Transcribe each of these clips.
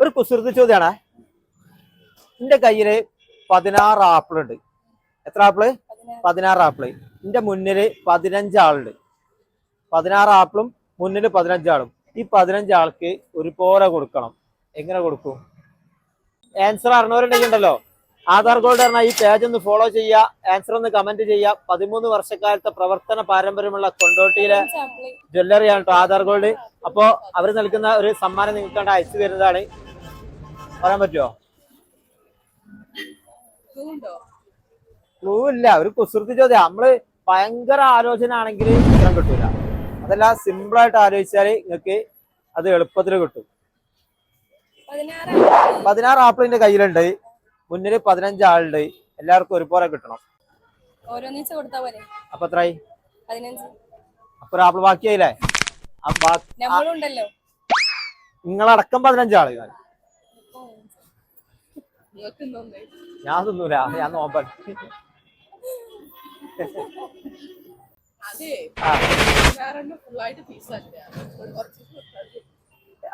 ഒരു കുസൃതി ചോദ്യമാണ്. എന്റെ കയ്യില് 16 ആപ്പിൾ ഉണ്ട്. എത്ര ആപ്പിള്? 16 ആപ്പിള്. എന്റെ മുന്നില് 15 ആളുണ്ട്. 16 ആപ്പിളും മുന്നില് 15 ആളും. ഈ 15 ആൾക്ക് ഒരുപോലെ കൊടുക്കണം. എങ്ങനെ കൊടുക്കും? ആൻസർ അറിഞ്ഞവരുണ്ടെങ്കിലോ ആധാർ ഗോൾഡ് പറഞ്ഞാൽ ഈ പേജ് ഒന്ന് ഫോളോ ചെയ്യുക, ആൻസർ ഒന്ന് കമന്റ് ചെയ്യുക. 13 വർഷക്കാലത്തെ പ്രവർത്തന പാരമ്പര്യമുള്ള കൊണ്ടോട്ടിയിലെ ജ്വല്ലറിയാണ് കേട്ടോ ആധാർ ഗോൾഡ്. അപ്പോ അവർ നൽകുന്ന ഒരു സമ്മാനം നിങ്ങൾക്ക് അയച്ചു തരുന്നതാണ്. പറയാൻ പറ്റുമോ? ക്ലൂ ഇല്ല, ഒരു കുസൃതി ചോദ്യം. നമ്മള് ഭയങ്കര ആലോചന ആണെങ്കിൽ ഉത്തരം കിട്ടൂല. അതെല്ലാം സിമ്പിൾ ആയിട്ട് ആലോചിച്ചാല് നിങ്ങൾക്ക് അത് എളുപ്പത്തിൽ കിട്ടും. 16 ആപ്പിളിന്റെ കയ്യിലുണ്ട്, മുന്നിൽ 15 ആളുണ്ട്. എല്ലാവർക്കും ഒരുപോലെ കിട്ടണം. അപ്പൊ എത്രയായി? 15. അപ്പൊ ഒരു ആപ്പിൾ ബാക്കിയായില്ലേ? നിങ്ങളടക്കം 15 ആള്. ഞാൻ തിന്നൂല, ഞാൻ നോമ്പൻ.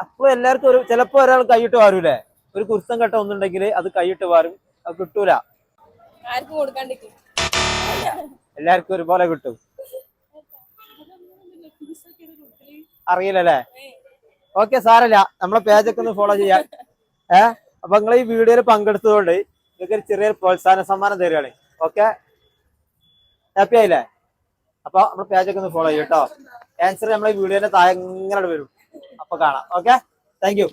അപ്പൊ എല്ലാവർക്കും ഒരു ചിലപ്പോ ഒരാൾ കൈയിട്ട് വാരൂലേ? ഒരു കുരുത്തം കെട്ട ഒന്നുണ്ടെങ്കിൽ അത് കൈയിട്ട് വാരും, അത് കിട്ടൂല. എല്ലാവർക്കും ഒരുപോലെ കിട്ടും. അറിയില്ലല്ലേ? ഓക്കെ, സാരല്ല. നമ്മളെ പേജൊക്കെ ഒന്ന് ഫോളോ ചെയ്യാം. അപ്പൊ നിങ്ങൾ ഈ വീഡിയോയിൽ പങ്കെടുത്തതുകൊണ്ട് നിങ്ങൾക്ക് ഒരു ചെറിയൊരു പ്രോത്സാഹന സമ്മാനം തരികയാണ്. ഓക്കെ, ഹാപ്പി ആയില്ലേ? അപ്പൊ നമ്മുടെ പേജൊക്കെ ഒന്ന് ഫോളോ ചെയ്യും കേട്ടോ. ആൻസർ നമ്മളെ വീഡിയോന്റെ താഴെ ഇങ്ങനെ വരും. അപ്പൊ കാണാം. Okay, thank you.